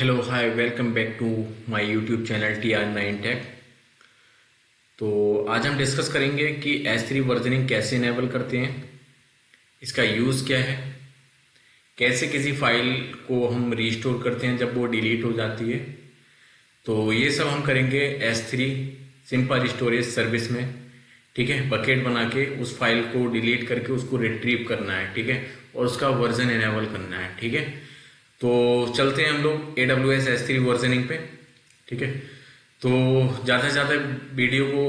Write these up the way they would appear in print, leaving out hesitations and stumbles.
Hello hi welcome back to my YouTube channel TR9 tech. तो आज हम discuss करेंगे कि S3 वर्जनिंग कैसे इनेबल करते हैं, इसका यूज़ क्या है, कैसे किसी फाइल को हम रीस्टोर करते हैं जब वो डिलीट हो जाती है। तो ये सब हम करेंगे S3 सिंपल स्टोरेज सर्विस में। ठीक है, बकेट बना के उस फाइल को डिलीट करके उसको रिट्रीव करना है। ठीक है, और उसका वर्जन इनेबल करना है। ठीक है, तो चलते हैं हम लोग AWS S3 वर्जनिंग पे। ठीक है, तो ज़्यादा से ज़्यादा वीडियो को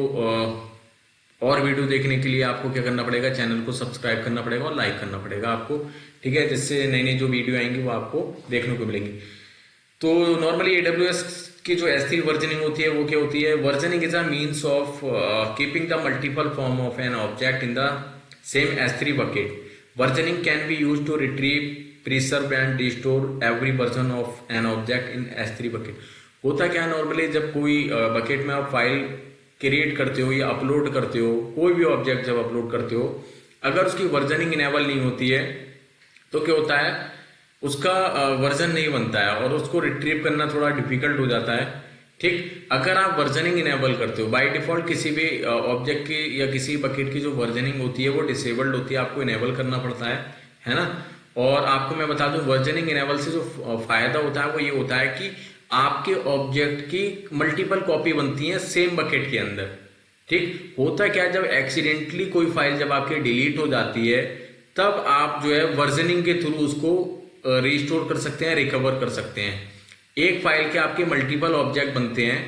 और वीडियो देखने के लिए आपको क्या करना पड़ेगा, चैनल को सब्सक्राइब करना पड़ेगा और लाइक करना पड़ेगा आपको। ठीक है, जिससे नई नई जो वीडियो आएंगी वो आपको देखने को मिलेंगी। तो नॉर्मली AWS की जो S3 वर्जनिंग होती है वो क्या होती है? Versioning is a means of keeping the multiple form of an object in the same S3 bucket. Versioning can be use to retrieve, preserve and restore every version of an object in S3 bucket. होता क्या है, normally जब कोई bucket में आप file create करते हो या अपलोड करते हो, कोई भी ऑब्जेक्ट जब अपलोड करते हो, अगर उसकी वर्जनिंग इनेबल नहीं होती है तो क्या होता है, उसका वर्जन नहीं बनता है और उसको रिट्रीव करना थोड़ा डिफिकल्ट हो जाता है। ठीक, अगर आप वर्जनिंग इनेबल करते हो बाय डिफॉल्ट, किसी भी ऑब्जेक्ट की या किसी बकेट की जो वर्जनिंग होती है वो डिसेबल्ड होती है, आपको इनेबल करना पड़ता है ना। और आपको मैं बता दूं, वर्जनिंग इनेबल से जो फायदा होता है वो ये होता है कि आपके ऑब्जेक्ट की मल्टीपल कॉपी बनती है सेम बकेट के अंदर। ठीक, होता क्या है, जब एक्सीडेंटली कोई फाइल जब आपकी डिलीट हो जाती है तब आप जो है वर्जनिंग के थ्रू उसको रिस्टोर कर सकते हैं, रिकवर कर सकते हैं। एक फाइल के आपके मल्टीपल ऑब्जेक्ट बनते हैं।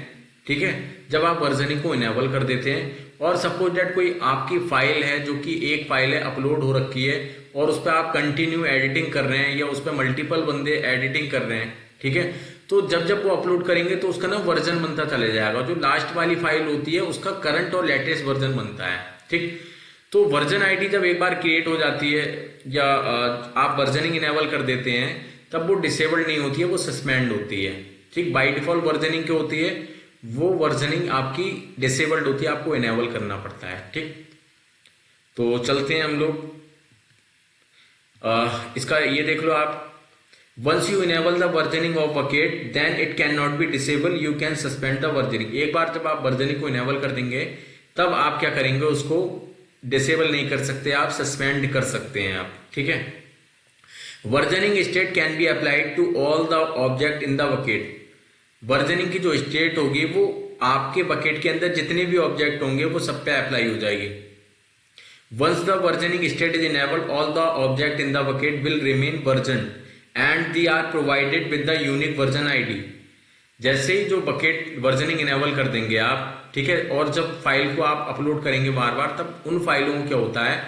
ठीक है, जब आप वर्जनिंग को इनेबल कर देते हैं और सपोज दैट कोई आपकी फाइल है जो कि एक फाइल है अपलोड हो रखी है और उस पर आप कंटिन्यू एडिटिंग कर रहे हैं या उस पर मल्टीपल बंदे एडिटिंग कर रहे हैं। ठीक है, तो जब जब वो अपलोड करेंगे तो उसका ना वर्जन बनता चले जाएगा। जो लास्ट वाली फाइल होती है उसका करंट और लेटेस्ट वर्जन बनता है। ठीक, तो वर्जन आईडी जब एक बार क्रिएट हो जाती है या आप वर्जनिंग इनेबल कर देते हैं तब वो डिसेबल्ड नहीं होती है, वो सस्पेंड होती है। ठीक, बाय डिफॉल्ट वर्जनिंग क्या होती है, वो वर्जनिंग आपकी डिसेबल्ड होती है, आपको इनेबल करना पड़ता है। ठीक, तो चलते हैं हम लोग इसका ये देख लो आप। Once you enable the versioning of bucket then it can not be disable, you can suspend the versioning. एक बार जब आप वर्जनिंग को इनेबल कर देंगे तब आप क्या करेंगे, उसको डिसेबल नहीं कर सकते, आप सस्पेंड कर सकते हैं आप। ठीक है, versioning state can be applied to all the object in the bucket. Versioning की जो स्टेट होगी वो आपके बकेट के अंदर जितने भी ऑब्जेक्ट होंगे वो सब पे अप्लाई हो जाएगी। Once the versioning state is enabled all the object in the bucket will remain version and they are provided with the unique version ID. जैसे ही जो बकेट वर्जनिंग इनेबल कर देंगे आप, ठीक है, और जब फाइल को आप अपलोड करेंगे बार बार, तब उन फाइलों को क्या होता है,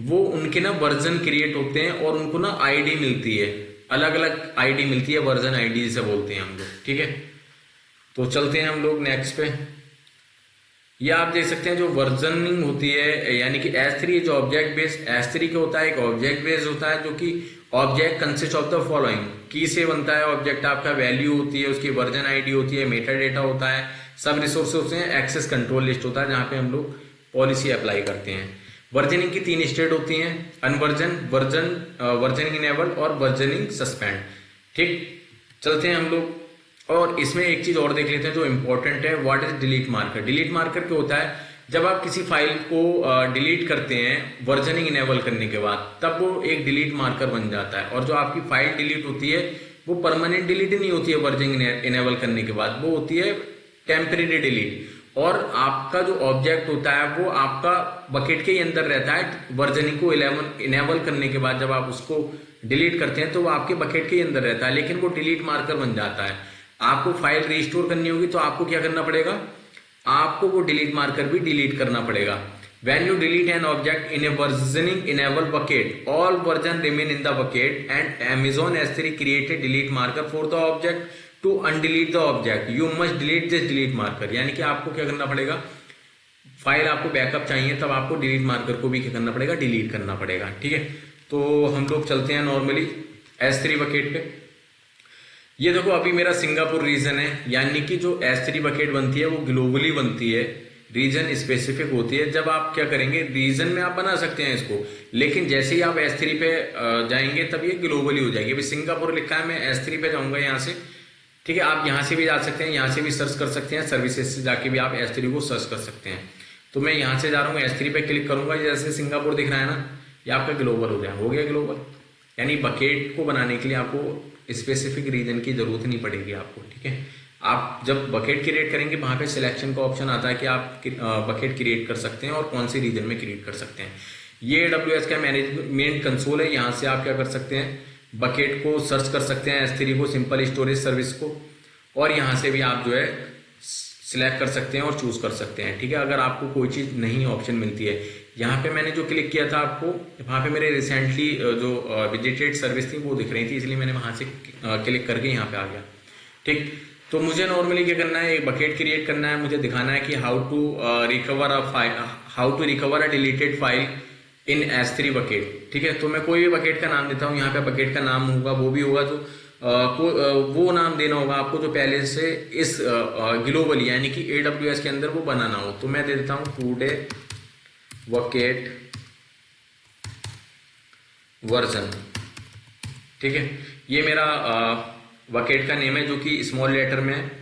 वो उनके ना वर्जन क्रिएट होते हैं और उनको ना आईडी मिलती है, अलग अलग आईडी मिलती है, वर्जन आईडी जिसे बोलते हैं हम लोग। ठीक है, तो चलते हैं हम लोग नेक्स्ट पे। ये आप देख सकते हैं जो वर्जनिंग होती है, यानी कि S3 जो ऑब्जेक्ट बेस्ड S3 क्या होता है, एक ऑब्जेक्ट बेस्ड होता है जो कि object consist of the following. की से बनता है ऑब्जेक्ट, आपका वैल्यू होती है, उसकी वर्जन आईडी होती है, मेटा डेटा होता है, सब रिसोर्स होते हैं, एक्सेस कंट्रोल लिस्ट होता है जहां पे हम लोग पॉलिसी अप्लाई करते हैं। वर्जनिंग की 3 स्टेट होती हैं, अनवर्जन, वर्जनिंग इनेबल और वर्जनिंग सस्पेंड। ठीक, चलते हैं हम लोग और इसमें एक चीज और देख लेते हैं जो इंपॉर्टेंट है, what is delete marker. Delete marker क्या होता है, जब आप किसी फाइल को डिलीट करते हैं वर्जनिंग इनेबल करने के बाद, तब वो एक डिलीट मार्कर बन जाता है। और जो आपकी फाइल डिलीट होती है वो परमानेंट डिलीट नहीं होती है वर्जनिंग इनेबल करने के बाद, वो होती है टेम्परेरी डिलीट। और आपका जो ऑब्जेक्ट होता है वो आपका बकेट के ही अंदर रहता है। वर्जनिंग को इनेबल करने के बाद जब आप उसको डिलीट करते हैं तो वो आपके बकेट के ही अंदर रहता है, लेकिन वो डिलीट मार्कर बन जाता है। आपको फाइल रिस्टोर करनी होगी तो आपको क्या करना पड़ेगा, आपको वो डिलीट मार्कर भी डिलीट करना पड़ेगा। When you delete an object in a versioning enable bucket, all version remain in the bucket and Amazon S3 create a delete marker for the object to undelete the object. You must delete this delete marker. यानी कि आपको क्या करना पड़ेगा, file आपको backup चाहिए तब आपको डिलीट मार्कर को भी क्या करना पड़ेगा, डिलीट करना पड़ेगा। ठीक है, तो हम लोग चलते हैं नॉर्मली S3 बकेट पे। ये देखो अभी मेरा सिंगापुर रीजन है, यानी कि जो S3 बकेट बनती है वो ग्लोबली बनती है, रीजन स्पेसिफिक होती है। जब आप क्या करेंगे, रीजन में आप बना सकते हैं इसको, लेकिन जैसे ही आप S3 पे जाएंगे तब ये ग्लोबली हो जाएगी। अभी सिंगापुर लिखा है, मैं S3 पे जाऊंगा यहाँ से ठीक है, आप यहाँ से भी जा सकते हैं, यहाँ से भी सर्च कर सकते हैं, सर्विसेज से जाके भी आप S3 को सर्च कर सकते हैं। तो मैं यहाँ से जा रहा हूँ, S3 पे क्लिक करूंगा, जैसे सिंगापुर दिख रहा है ना, ये आपका ग्लोबल हो जाए, हो गया ग्लोबल। यानी बकेट को बनाने के लिए आपको स्पेसिफिक रीजन की जरूरत नहीं पड़ेगी आपको। ठीक है, आप जब बकेट क्रिएट करेंगे वहां पे सिलेक्शन का ऑप्शन आता है कि आप बकेट क्रिएट कर सकते हैं और कौन से रीजन में क्रिएट कर सकते हैं। ये AWS का मैनेजमेंट कंसोल है, यहाँ से आप क्या कर सकते हैं, बकेट को सर्च कर सकते हैं, S3 को, सिंपल स्टोरेज सर्विस को, और यहाँ से भी आप जो है सिलेक्ट कर सकते हैं और चूज कर सकते हैं। ठीक है, अगर आपको कोई चीज नहीं ऑप्शन मिलती है, यहाँ पे मैंने जो क्लिक किया था आपको, वहां पे मेरे रिसेंटली जो विजिटेड सर्विस थी वो दिख रही थी, इसलिए मैंने वहां से क्लिक करके यहाँ पे आ गया। ठीक, तो मुझे नॉर्मली क्या करना है, एक बकेट क्रिएट करना है, मुझे दिखाना है कि how to recover a deleted file in S3 bucket. ठीक है, तो मैं कोई भी बकेट का नाम देता हूँ, यहाँ पे बकेट का नाम होगा, वो भी होगा, तो वो नाम देना होगा आपको जो पहले से इस ग्लोबल यानी कि AWS के अंदर वो बनाना हो। तो मैं दे देता हूँ टुडे बकेट वर्जन। ठीक है, ये मेरा बकेट का नेम है जो कि स्मॉल लेटर में है।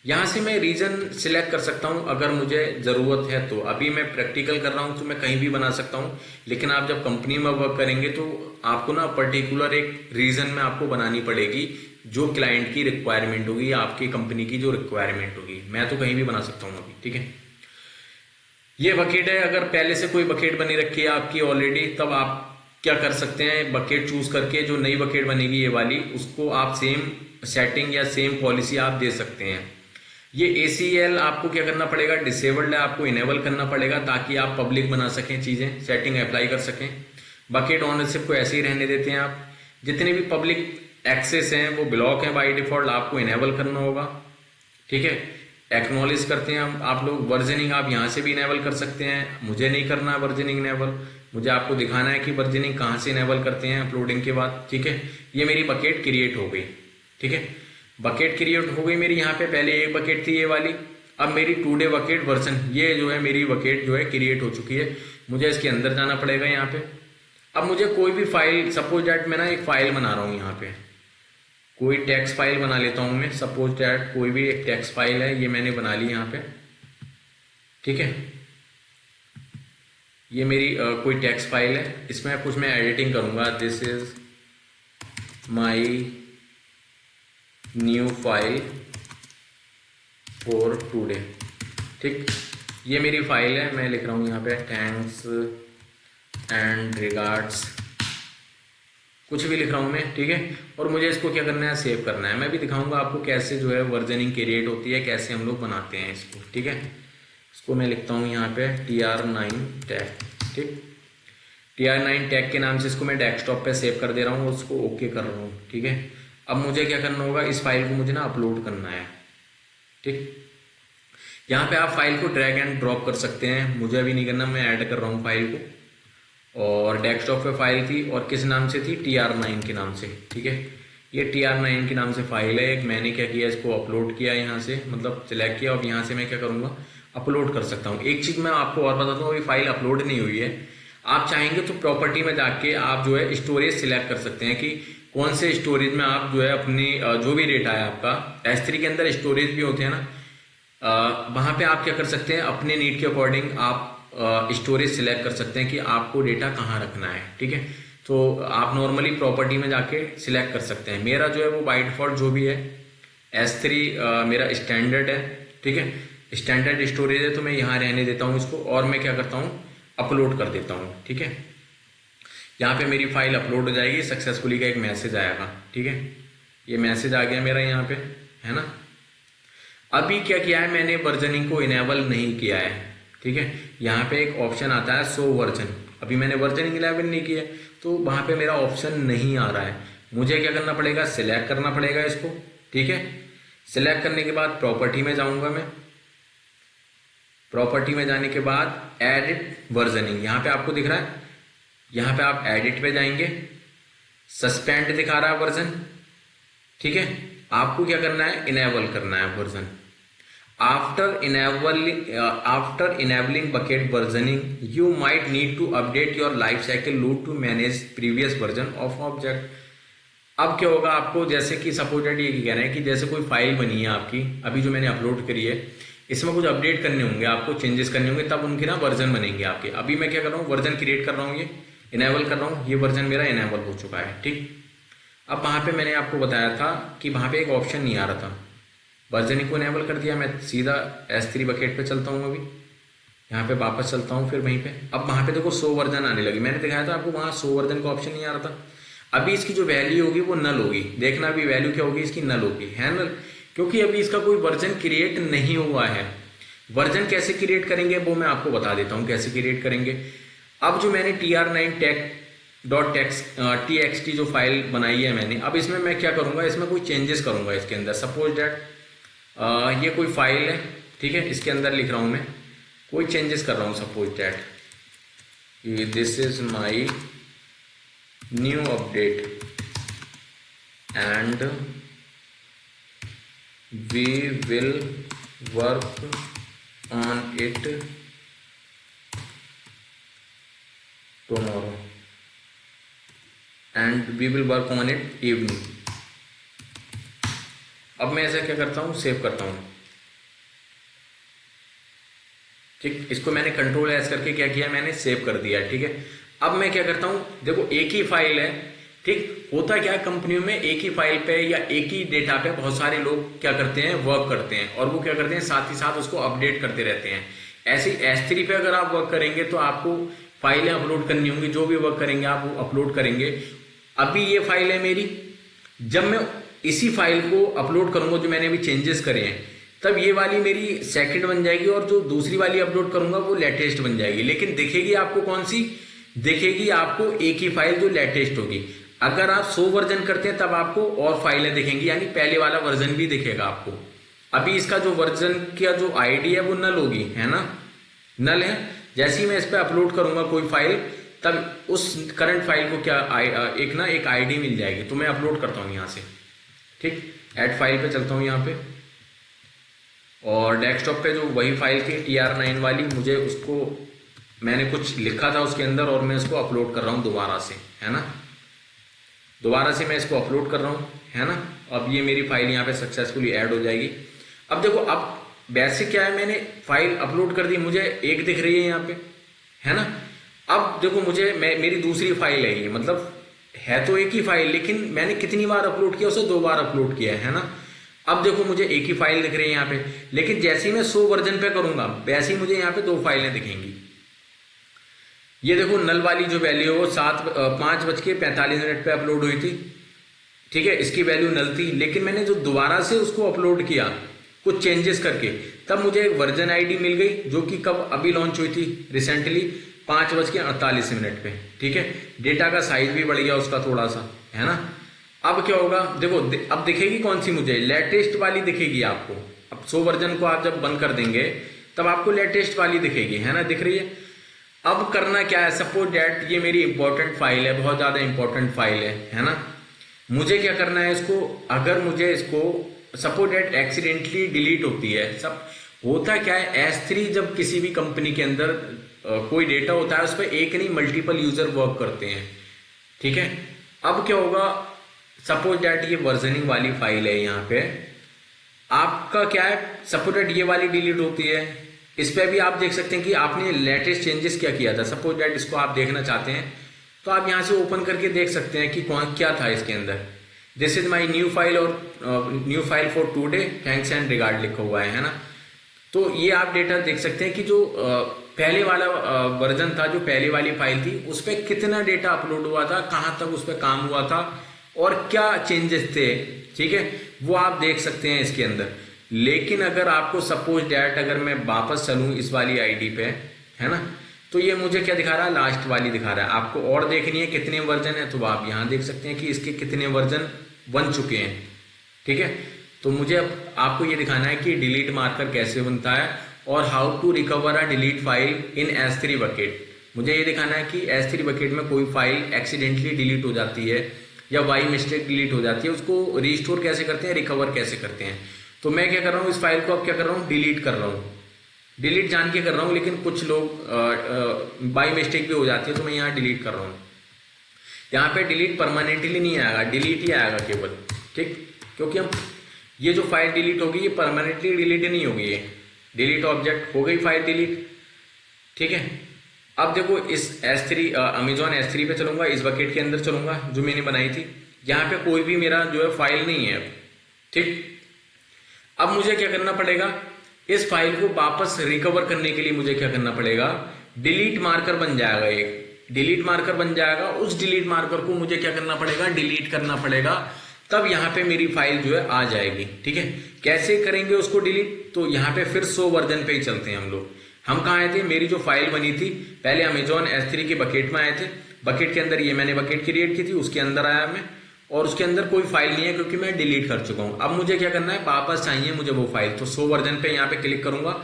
यहां से मैं रीजन सिलेक्ट कर सकता हूं अगर मुझे जरूरत है तो। अभी मैं प्रैक्टिकल कर रहा हूं तो मैं कहीं भी बना सकता हूं, लेकिन आप जब कंपनी में वर्क करेंगे तो आपको ना पर्टिकुलर एक रीजन में आपको बनानी पड़ेगी जो क्लाइंट की रिक्वायरमेंट होगी, आपकी कंपनी की जो रिक्वायरमेंट होगी। मैं तो कहीं भी बना सकता हूं अभी। ठीक है, ये बकेट है। अगर पहले से कोई बकेट बनी रखी है आपकी ऑलरेडी, तब आप क्या कर सकते हैं, बकेट चूज करके जो नई बकेट बनेगी ये वाली, उसको आप सेम सेटिंग या सेम पॉलिसी आप दे सकते हैं। ये ACL आपको क्या करना पड़ेगा, डिसेबल्ड है, आपको इनेबल करना पड़ेगा ताकि आप पब्लिक बना सकें, चीजें सेटिंग अप्लाई कर सकें। बकेट ओनरशिप को ऐसे ही रहने देते हैं आप। जितने भी पब्लिक एक्सेस हैं वो ब्लॉक है बाय डिफॉल्ट, आपको इनेबल करना होगा। ठीक है, एक्नॉलेज करते हैं हम आप लोग। वर्जनिंग आप यहाँ से भी इनेबल कर सकते हैं, मुझे नहीं करना है वर्जनिंग इनेबल, मुझे आपको दिखाना है कि वर्जनिंग कहाँ से इनेबल करते हैं अपलोडिंग के बाद। ठीक है, ये मेरी बकेट क्रिएट हो गई। ठीक है, बकेट क्रिएट हो गई मेरी। यहाँ पे पहले एक बकेट थी ये वाली, अब मेरी टुडे बकेट वर्जन, ये जो है मेरी बकेट जो है क्रिएट हो चुकी है। मुझे इसके अंदर जाना पड़ेगा यहाँ पे। अब मुझे कोई भी फाइल, सपोज दैट मैं ना एक फाइल बना रहा हूँ, यहाँ पे कोई टेक्स्ट फाइल बना लेता हूँ मैं। सपोज दैट कोई भी एक टेक्स्ट फाइल है, ये मैंने बना ली यहाँ पे। ठीक है, ये मेरी कोई टेक्स्ट फाइल है, इसमें कुछ मैं एडिटिंग करूंगा। This is my new file for today. ठीक, ये मेरी फाइल है, मैं लिख रहा हूँ यहाँ पे थैंक्स एंड रिगार्ड्स, कुछ भी लिख रहा हूँ मैं। ठीक है, और मुझे इसको क्या करना है, सेव करना है। मैं भी दिखाऊंगा आपको कैसे जो है वर्जनिंग क्रिएट होती है, कैसे हम लोग बनाते हैं इसको। ठीक है, इसको मैं लिखता हूँ यहाँ पे TR9 टैग। ठीक, TR9 टैग के नाम से इसको मैं डेस्कटॉप पे सेव कर दे रहा हूँ और उसको ओके कर रहा हूँ। ठीक है, अब मुझे क्या करना होगा, इस फाइल को मुझे ना अपलोड करना है। ठीक, यहाँ पे आप फाइल को ड्रैग एंड ड्रॉप कर सकते हैं, मुझे अभी नहीं करना, मैं ऐड कर रहा हूँ फाइल को। और डेस्कटॉप पे फाइल थी और किस नाम से थी, TR9 के नाम से। ठीक है, ये TR9 के नाम से फाइल है एक। मैंने क्या किया, इसको अपलोड किया यहाँ से, मतलब सिलेक्ट किया, और यहाँ से मैं क्या करूँगा, अपलोड कर सकता हूँ। एक चीज मैं आपको और बताता हूँ, अभी फाइल अपलोड नहीं हुई है। आप चाहेंगे तो प्रॉपर्टी में जाके आप जो है स्टोरेज सिलेक्ट कर सकते हैं कि कौन से स्टोरेज में आप जो है अपनी जो भी डेटा है आपका, S3 के अंदर स्टोरेज भी होते हैं ना, वहां पे आप क्या कर सकते हैं, अपने नीड के अकॉर्डिंग आप स्टोरेज सिलेक्ट कर सकते हैं कि आपको डेटा कहाँ रखना है। ठीक है, तो आप नॉर्मली प्रॉपर्टी में जाके सिलेक्ट कर सकते हैं। मेरा जो है वो बाय डिफॉल्ट जो भी है S3 मेरा स्टैंडर्ड है। ठीक है, स्टैंडर्ड स्टोरेज है, तो मैं यहाँ रहने देता हूँ इसको, और मैं क्या करता हूँ, अपलोड कर देता हूँ। ठीक है, यहाँ पे मेरी फाइल अपलोड हो जाएगी, सक्सेसफुली का एक मैसेज आएगा। ठीक है, ये मैसेज आ गया मेरा यहाँ पे, है ना। अभी क्या किया है मैंने, वर्जनिंग को इनेबल नहीं किया है। ठीक है, यहाँ पे एक ऑप्शन आता है शो वर्जन, अभी मैंने वर्जनिंग इनेबल नहीं किया तो वहां पे मेरा ऑप्शन नहीं आ रहा है। मुझे क्या करना पड़ेगा, सिलेक्ट करना पड़ेगा इसको। ठीक है, सिलेक्ट करने के बाद प्रॉपर्टी में जाऊंगा मैं। प्रॉपर्टी में जाने के बाद एडिट वर्जनिंग, यहाँ पे आपको दिख रहा है, यहाँ पे आप एडिट पे जाएंगे, सस्पेंड दिखा रहा है वर्जन। ठीक है, आपको क्या करना है, इनेबल करना है version. After enabling bucket versioning, you might need to update your life cycle loop to manage previous version of object. अब क्या होगा आपको, जैसे कि सपोज दैट ये कह रहे हैं कि जैसे कोई फाइल बनी है आपकी, अभी जो मैंने अपलोड करी है, इसमें कुछ अपडेट करने होंगे आपको, चेंजेस करने होंगे, तब उनके ना वर्जन बनेंगे आपके। अभी मैं क्या कर रहा हूँ, वर्जन क्रिएट कर रहा हूँ, ये इनेबल कर रहा हूँ, ये वर्जन मेरा इनेबल हो चुका है। ठीक, अब वहाँ पे मैंने आपको बताया था कि वहाँ पे एक ऑप्शन नहीं आ रहा था, वर्जनिंग को इनेबल कर दिया। मैं सीधा S3 बकेट पे चलता हूँ, अभी यहाँ पे वापस चलता हूँ, फिर वहीं पे अब वहाँ पे देखो 100 वर्जन आने लगी। मैंने दिखाया था आपको वहाँ 100 वर्जन का ऑप्शन नहीं आ रहा था। अभी इसकी जो वैल्यू होगी वो नल होगी, देखना अभी वैल्यू क्या होगी इसकी, नल होगी, है नल, क्योंकि अभी इसका कोई वर्जन क्रिएट नहीं हुआ है। वर्जन कैसे क्रिएट करेंगे वो मैं आपको बता देता हूँ कैसे क्रिएट करेंगे। अब जो मैंने tr9tech.txt जो फाइल बनाई है मैंने, अब इसमें मैं क्या करूँगा, इसमें कोई चेंजेस करूँगा इसके अंदर। सपोज दैट ये कोई फाइल है, ठीक है, इसके अंदर लिख रहा हूँ मैं, कोई चेंजेस कर रहा हूँ। Suppose that this is my new update and we will work on it tomorrow and we will work on it evening. अब मैं ऐसा क्या करता हूँ, सेव करता हूँ। ठीक, इसको मैंने कंट्रोल एस करके क्या किया, मैंने सेव कर दिया। ठीक है, अब मैं क्या करता हूँ, देखो एक ही फाइल है। ठीक, होता क्या है कंपनियों में, एक ही फाइल पे या एक ही डेटा पे बहुत सारे लोग क्या करते हैं, वर्क करते हैं, और वो क्या करते हैं साथ ही साथ उसको अपडेट करते रहते हैं। ऐसे S3 पे अगर आप वर्क करेंगे तो आपको फाइलें अपलोड करनी होंगी, जो भी वर्क करेंगे आप वो अपलोड करेंगे। अभी ये फाइल है मेरी, जब मैं इसी फाइल को अपलोड करूंगा जो मैंने अभी चेंजेस करे हैं, तब ये वाली मेरी सेकंड बन जाएगी, और जो दूसरी वाली अपलोड करूंगा वो लेटेस्ट बन जाएगी। लेकिन दिखेगी आपको कौन सी, दिखेगी आपको एक ही फाइल जो लेटेस्ट होगी। अगर आप 100 वर्जन करते हैं तब आपको और फाइलें दिखेंगी, यानी पहले वाला वर्जन भी दिखेगा आपको। अभी इसका जो वर्जन का जो आईडी है वो नल होगी, है ना, नल है। जैसे ही मैं इस पर अपलोड करूंगा कोई फाइल, तब उस करंट फाइल को क्या एक आईडी मिल जाएगी। तो मैं अपलोड करता हूँ यहाँ से। ठीक, ऐड फाइल पे चलता हूँ यहाँ पे, और डेस्कटॉप पे जो वही फाइल थी tr9 वाली, मुझे उसको मैंने कुछ लिखा था उसके अंदर, और मैं इसको अपलोड कर रहा हूँ दोबारा से, है ना, दोबारा से मैं इसको अपलोड कर रहा हूँ, है ना। अब ये मेरी फाइल यहाँ पे सक्सेसफुली ऐड हो जाएगी। अब देखो, अब बेसिक क्या है, मैंने फाइल अपलोड कर दी, मुझे एक दिख रही है यहाँ पे, है ना। अब देखो मुझे मेरी दूसरी फाइल है ये, मतलब है तो एक ही फाइल, लेकिन मैंने कितनी बार अपलोड किया, उसे 2 बार अपलोड किया है ना। अब देखो मुझे एक ही फाइल दिख रही है यहाँ पे, लेकिन जैसे ही मैं 100 वर्जन पे करूंगा वैसे ही मुझे यहाँ पे 2 फाइलें दिखेंगी। ये देखो नल वाली जो वैल्यू है वो 5:45 पे अपलोड हुई थी। ठीक है, इसकी वैल्यू नल थी, लेकिन मैंने जो दोबारा से उसको अपलोड किया कुछ चेंजेस करके, तब मुझे एक वर्जन आईडी मिल गई, जो कि कब अभी लॉन्च हुई थी, रिसेंटली 5:48 पे। ठीक है, डेटा का साइज भी बढ़ गया उसका थोड़ा सा, है ना। अब क्या होगा, देखो अब दिखेगी कौन सी, मुझे लेटेस्ट वाली दिखेगी आपको। अब 100 वर्जन को आप जब बंद कर देंगे तब आपको लेटेस्ट वाली दिखेगी, है ना, दिख रही है। अब करना क्या है, सपोज दैट ये मेरी इंपॉर्टेंट फाइल है, बहुत ज्यादा इंपॉर्टेंट फाइल है ना। मुझे क्या करना है इसको, अगर मुझे इसको सपोज दैट एक्सीडेंटली डिलीट होती है, सब होता क्या है, S3 जब किसी भी कंपनी के अंदर कोई डेटा होता है उस पर एक नहीं मल्टीपल यूजर वर्क करते हैं। ठीक है, अब क्या होगा, सपोज दैट ये वर्जनिंग वाली फाइल है, यहाँ पे आपका क्या है, सपोज दैट ये वाली डिलीट होती है, इस पे भी आप देख सकते हैं कि आपने लेटेस्ट चेंजेस क्या किया था। सपोज दैट इसको आप देखना चाहते हैं तो आप यहाँ से ओपन करके देख सकते हैं कि कौन क्या था इसके अंदर। This is my new file, और new file for today, thanks and regard लिखा हुआ है ना। तो ये आप डेटा देख सकते हैं कि जो पहले वाला वर्जन था, जो पहले वाली फाइल थी, उस पर कितना डेटा अपलोड हुआ था, कहाँ तक उस पर काम हुआ था, और क्या चेंजेस थे। ठीक है, वो आप देख सकते हैं इसके अंदर। लेकिन अगर आपको सपोज डैट अगर मैं वापस चलूं इस वाली आईडी पे, है ना, तो ये मुझे क्या दिखा रहा है, लास्ट वाली दिखा रहा है। आपको और देखनी है कितने वर्जन है, तो आप यहाँ देख सकते हैं कि इसके कितने वर्जन बन चुके हैं। ठीक है, तो मुझे अब आपको ये दिखाना है कि डिलीट मार्कर कैसे बनता है, और how to recover a delete file in S3 bucket. मुझे ये दिखाना है कि S3 बकेट में कोई फाइल एक्सीडेंटली डिलीट हो जाती है या बाई मिस्टेक डिलीट हो जाती है, उसको रिस्टोर कैसे करते हैं, रिकवर कैसे करते हैं। तो मैं क्या कर रहा हूँ, इस फाइल को अब क्या कर रहा हूँ, डिलीट कर रहा हूँ। डिलीट जान के कर रहा हूँ, लेकिन कुछ लोग बाई मिस्टेक भी हो जाती है, तो मैं यहाँ डिलीट कर रहा हूँ। यहाँ पे डिलीट परमानेंटली नहीं आएगा, डिलीट ही आएगा केवल, ठीक, क्योंकि हम ये जो फाइल डिलीट होगी ये परमानेंटली डिलीट नहीं होगी, ये डिलीट ऑब्जेक्ट हो गई फाइल डिलीट, ठीक है। अब देखो इस S3 अमेजॉन S3 पे चलूंगा, इस बकेट के अंदर चलूंगा जो मैंने बनाई थी, यहाँ पे कोई भी मेरा जो है फाइल नहीं है, ठीक। अब मुझे क्या करना पड़ेगा, इस फाइल को वापस रिकवर करने के लिए मुझे क्या करना पड़ेगा, डिलीट मार्कर बन जाएगा, एक डिलीट मार्कर बन जाएगा, उस डिलीट मार्कर को मुझे क्या करना पड़ेगा, डिलीट करना पड़ेगा, तब यहाँ पे मेरी फाइल जो है आ जाएगी, ठीक है। कैसे करेंगे उसको डिलीट, तो यहाँ पे फिर 100 वर्जन पे ही चलते हैं हम लोग। हम कहाँ आए थे, मेरी जो फाइल बनी थी पहले अमेजॉन S3 के बकेट में आए थे, बकेट के अंदर ये मैंने बकेट क्रिएट की थी, उसके अंदर आया मैं, और उसके अंदर कोई फाइल नहीं है क्योंकि मैं डिलीट कर चुका हूं। अब मुझे क्या करना है, वापस चाहिए मुझे वो फाइल, तो 100 वर्जन पे यहाँ पे क्लिक करूंगा,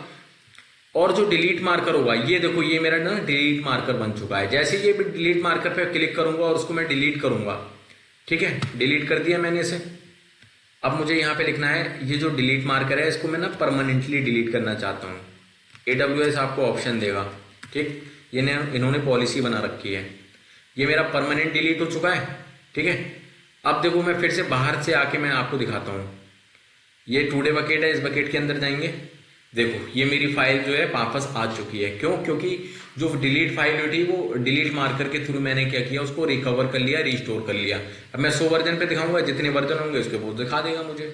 और जो डिलीट मार्कर होगा ये देखो, ये मेरा ना डिलीट मार्कर बन चुका है। जैसे ये डिलीट मार्कर पे क्लिक करूंगा और उसको मैं डिलीट करूंगा, ठीक है, डिलीट कर दिया मैंने इसे। अब मुझे यहाँ पे लिखना है, ये जो डिलीट मार्कर है इसको मैं ना परमानेंटली डिलीट करना चाहता हूँ। AWS आपको ऑप्शन देगा, ठीक, ये इन्होंने पॉलिसी बना रखी है। ये मेरा परमानेंट डिलीट हो चुका है, ठीक है। अब देखो मैं फिर से बाहर से आके मैं आपको दिखाता हूँ, ये टुडे बकेट है, इस बकेट के अंदर जाएंगे, देखो ये मेरी फाइल जो है वापस आ चुकी है। क्यों, क्योंकि जो डिलीट फाइल थी वो डिलीट मार्कर के थ्रू मैंने क्या किया, उसको रिकवर कर लिया, रिस्टोर कर लिया। अब मैं 100 वर्जन पे दिखाऊंगा, जितने वर्जन होंगे उसके वो दिखा देगा मुझे।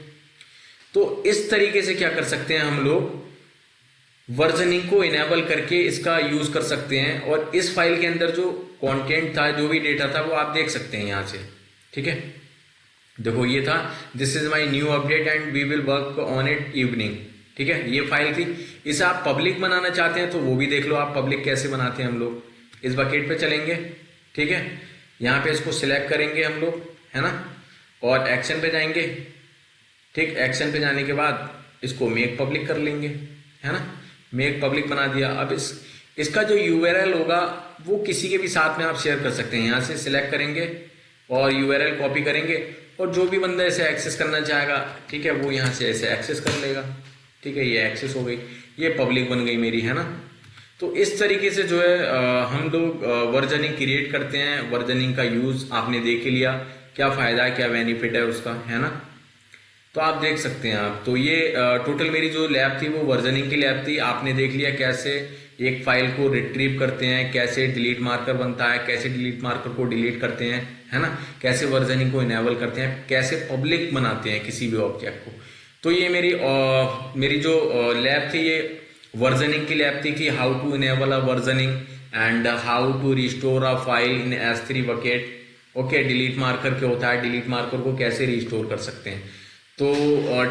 तो इस तरीके से क्या कर सकते हैं हम लोग, वर्जनिंग को इनेबल करके इसका यूज कर सकते हैं, और इस फाइल के अंदर जो कंटेंट था, जो भी डेटा था, वो आप देख सकते हैं यहाँ से, ठीक है। देखो ये था, this is my new update and we will work on it evening, ठीक है, ये फाइल थी। इसे आप पब्लिक बनाना चाहते हैं तो वो भी देख लो आप पब्लिक कैसे बनाते हैं हम लोग। इस बकेट पे चलेंगे, ठीक है, यहाँ पे इसको सिलेक्ट करेंगे हम लोग, है ना, और एक्शन पे जाएंगे, ठीक, एक्शन पे जाने के बाद इसको मेक पब्लिक कर लेंगे, है ना, मेक पब्लिक बना दिया। अब इसका जो URL होगा वो किसी के भी साथ में आप शेयर कर सकते हैं। यहाँ से सिलेक्ट करेंगे और URL कॉपी करेंगे, और जो भी बंदा इसे एक्सेस करना चाहेगा, ठीक है, वो यहाँ से ऐसे एक्सेस कर लेगा, ठीक है, ये एक्सेस हो गई, ये पब्लिक बन गई मेरी, है ना। तो इस तरीके से जो है हम लोग वर्जनिंग क्रिएट करते हैं। वर्जनिंग का यूज आपने देख ही लिया, क्या फायदा है, क्या बेनिफिट है उसका, है ना। तो आप देख सकते हैं आप, तो ये टोटल मेरी जो लैब थी वो वर्जनिंग की लैब थी। आपने देख लिया कैसे एक फाइल को रिट्रीव करते हैं, कैसे डिलीट मार्कर बनता है, कैसे डिलीट मार्कर को डिलीट करते हैं, है ना, कैसे वर्जनिंग को इनेबल करते हैं, कैसे पब्लिक बनाते हैं किसी भी ऑब्जेक्ट को। तो ये मेरी जो लैब थी ये वर्जनिंग की लैब थी कि how to enable a versioning and how to restore a file in S3 bucket. Okay, delete marker क्या होता है, डिलीट मार्कर को कैसे रिस्टोर कर सकते हैं। तो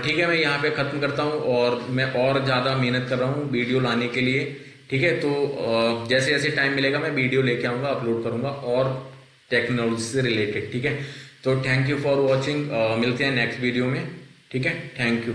ठीक है, मैं यहाँ पे ख़त्म करता हूँ, और मैं और ज़्यादा मेहनत कर रहा हूँ वीडियो लाने के लिए, ठीक है। तो जैसे जैसे टाइम मिलेगा मैं वीडियो लेके आऊँगा, अपलोड करूँगा, और टेक्नोलॉजी से रिलेटेड, ठीक है। तो थैंक यू फॉर वॉचिंग, मिलते हैं नेक्स्ट वीडियो में, ठीक है, थैंक यू।